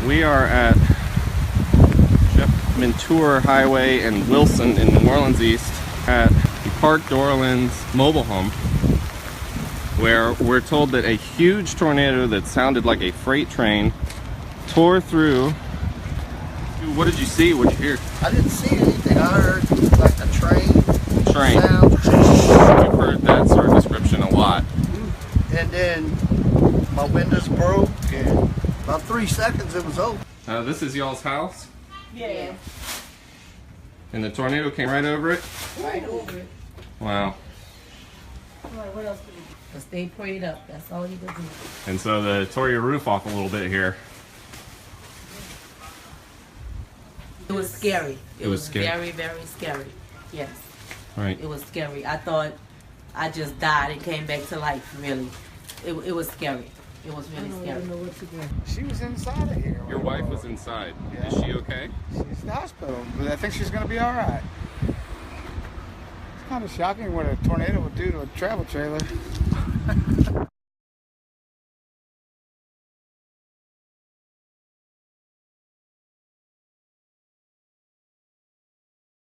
We are at Jeff Mentour Highway and Wilson in New Orleans East at the Park d'Orleans mobile home, where we're told that a huge tornado that sounded like a freight train tore through. What did you see? What did you hear? I didn't see anything. I heard like a train sound. We've heard that sort of description a lot. And then my windows broke, and about 3 seconds it was over. This is y'all's house? Yeah. And the tornado came right over it? Right over it. Wow. Like, what else could we do? But stay prayed up. That's all you can do. And so they tore your roof off a little bit here. It was scary. It was scary. Very, very scary. Yes. Right. It was scary. I thought I just died and came back to life, really. It was scary. It was really scary. I don't know what to do. She was inside of here. Your wife was inside. Yeah. Is she okay? She's in the hospital, but I think she's going to be all right. It's kind of shocking what a tornado would do to a travel trailer.